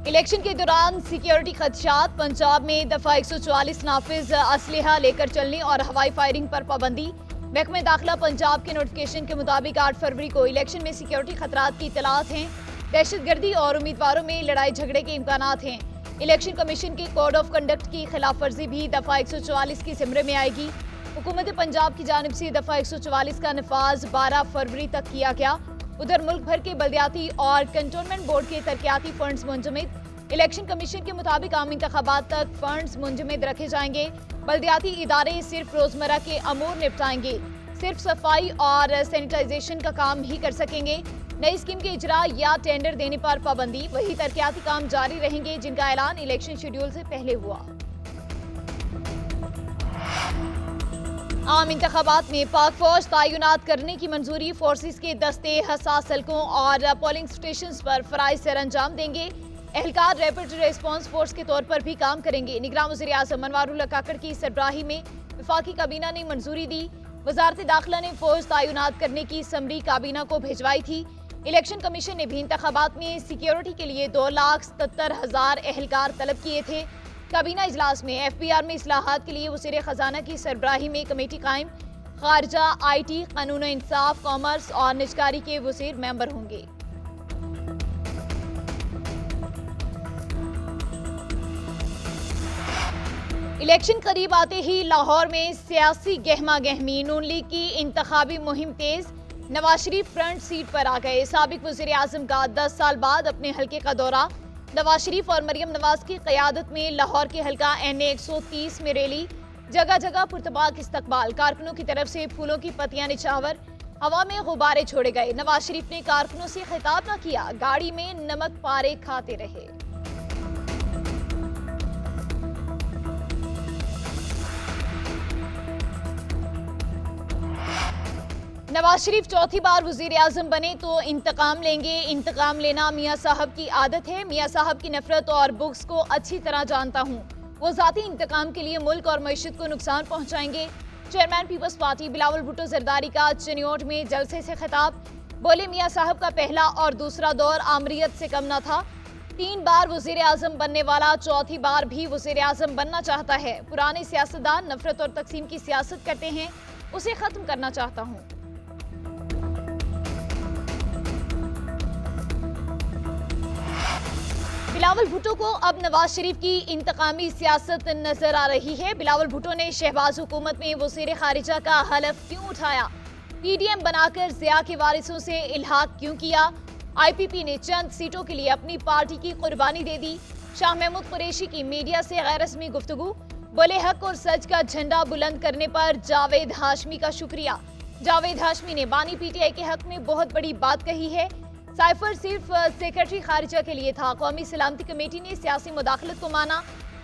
Election के दौरान security खदशात। Punjab में दफा 144 नाफिज, असलहा लेकर चलने और हवाई फायरिंग पर पाबंदी। महकमे दाखिला पंजाब के नोटिफिकेशन के मुताबिक 8 फरवरी को इलेक्शन में सिक्योरिटी खतरात की इतलात हैं। दहशतगर्दी और उम्मीदवारों में लड़ाई झगड़े के इम्कानात हैं। इलेक्शन कमीशन के कोड ऑफ कंडक्ट की खिलाफ वर्जी भी दफा 144 की ज़िम्रे में आएगी। हुकूमत पंजाब की जानिब से दफा 144 का नफाज 12 फरवरी तक किया गया। उधर मुल्क भर के बल्दियाती और कंटोनमेंट बोर्ड के तरक्याती फंड्स मुंजमद। इलेक्शन कमीशन के मुताबिक आम इंतखाबात तक फंड्स मुंजमद रखे जाएंगे। बल्दियाती इदारे सिर्फ रोजमर्रा के अमूर निपटाएंगे, सिर्फ सफाई और सैनिटाइजेशन का काम ही कर सकेंगे। नई स्कीम के इजरा या टेंडर देने पर पाबंदी। वही तरक्याती काम जारी रहेंगे जिनका ऐलान इलेक्शन शेड्यूल से पहले हुआ। आम इंतखाबात में पाक फौज तैनात करने की मंजूरी। फोर्सेस के दस्ते हसास हलकों और पोलिंग स्टेशन पर फराइज सर अंजाम देंगे। एहलकार रैपिड रेस्पॉन्स फोर्स के तौर पर भी काम करेंगे। निगरान वज़ीर आज़म मनवारुल्लाह काकड़ की सरबराही में वफाकी काबीना ने मंजूरी दी। वजारत दाखिला ने फौज तैनात करने की समरी काबीना को भिजवाई थी। इलेक्शन कमीशन ने भी इंतखाबात में सिक्योरिटी के लिए 2,77,000 एहलकार तलब किए थे। काबीना इजलास में FBR में इस्लाहात के लिए वज़ीर ख़जाना की सरबराही में कमेटी कायम। खारजा, IT, कानून इंसाफ, कॉमर्स और निजकारी के वज़ीर मेंबर होंगे। इलेक्शन करीब आते ही लाहौर में सियासी गहमा गहमी। नून लीग की इंतखाबी मुहिम तेज। नवाज शरीफ फ्रंट सीट पर आ गए। साबिक वज़ीर आज़म का 10 साल बाद अपने हल्के का दौरा। नवाज शरीफ और मरियम नवाज की क़यादत में लाहौर के हल्का NA 130 में रैली। जगह जगह पुरतबाक इस्तकबाल। कारकुनों की तरफ से फूलों की पत्तियां निछावर, हवा में गुब्बारे छोड़े गए। नवाज शरीफ ने कारकुनों से खिताब न किया, गाड़ी में नमक पारे खाते रहे। नवाज शरीफ चौथी बार वज़ीर आज़म बने तो इंतकाम लेंगे। इंतकाम लेना मियाँ साहब की आदत है। मियाँ साहब की नफरत और बुग्स को अच्छी तरह जानता हूँ। वो ज़ाती इंतकाम के लिए मुल्क और मईशत को नुकसान पहुँचाएंगे। चेयरमैन पीपल्स पार्टी बिलावल भुट्टो जरदारी का चिन्योट में जलसे से खिताब। बोले मियाँ साहब का पहला और दूसरा दौर आमरीत से कम न था। 3 बार वज़ीर आज़म बनने वाला चौथी बार भी वज़ीर आज़म बनना चाहता है। पुराने सियासतदान नफरत और तकसीम की सियासत करते हैं, उसे ख़त्म करना चाहता हूँ। बिलावल भुट्टो को अब नवाज शरीफ की इंतकामी सियासत नजर आ रही है। बिलावल भुट्टो ने शहबाज हुकूमत में वज़ीर खारिजा का हलफ क्यों उठाया? PDM बनाकर ज़िया के वारिसों से इल्हाक क्यों किया? IPP ने चंद सीटों के लिए अपनी पार्टी की कुर्बानी दे दी। शाह महमूद कुरैशी की मीडिया से गैर रस्मी गुफ्तगू। बोले हक और सच का झंडा बुलंद करने पर जावेद हाशमी का शुक्रिया। जावेद हाशमी ने बानी PTI के हक में बहुत बड़ी बात कही है। साइफर सिर्फ सेक्रेटरी खारिजा के लिए था। कौमी सलामती कमेटी ने सियासी मुदाखलत को माना।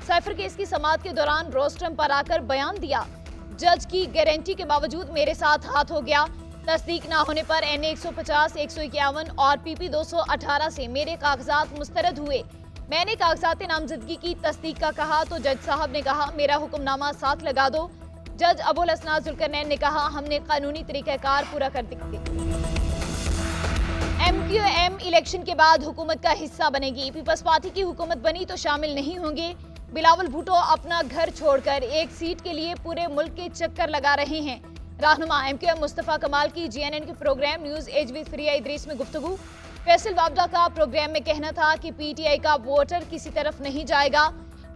साइफर केस की समाअत के दौरान रोस्टरम पर आकर बयान दिया। जज की गारंटी के बावजूद मेरे साथ हाथ हो गया। तस्दीक ना होने पर NA 150, 151 और PP 218 से मेरे कागजात मुस्तरद हुए। मैंने कागजात नामजदगी की तस्दीक का कहा तो जज साहब ने कहा मेरा हुक्मनामा साथ लगा दो। जज अबुल हसनात जुल्करनैन ने कहा हमने कानूनी तरीक़ाकार पूरा कर दिया। MQM इलेक्शन के बाद हुकूमत का हिस्सा बनेगी। पीपल्स पार्टी की हुकूमत बनी तो शामिल नहीं होंगे। बिलावल भुट्टो अपना घर छोड़कर एक सीट के लिए पूरे मुल्क के चक्कर लगा रहे हैं। रहनुमा MQM मुस्तफ़ा कमाल की GNN के programme news edge with Fariha Idrees में गुफ्तगू। फैसल वाबडा का प्रोग्राम में कहना था कि PTI का वोटर किसी तरफ नहीं जाएगा,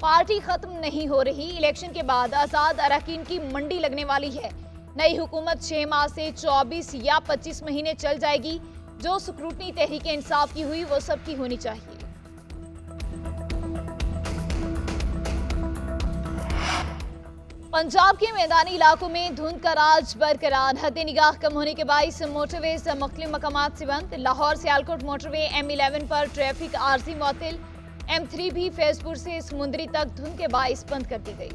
पार्टी खत्म नहीं हो रही। इलेक्शन के बाद आज़ाद अरकान की मंडी लगने वाली है। नई हुकूमत 6 माह से 24 या 25 महीने चल जाएगी। जो स्क्रूटनी तहरीक इंसाफ की हुई वो सबकी होनी चाहिए। पंजाब के मैदानी इलाकों में धुंध का राज बरकरार। हद निगाह कम होने के बाइस मोटरवेज मुख्तलिफ मकामात से बंद। लाहौर सियालकोट मोटरवे M11 पर ट्रैफिक आर्जी मुअत्तल। M3 भी फैजपुर से समुंदरी तक धुंध के बाइस बंद कर दी गई।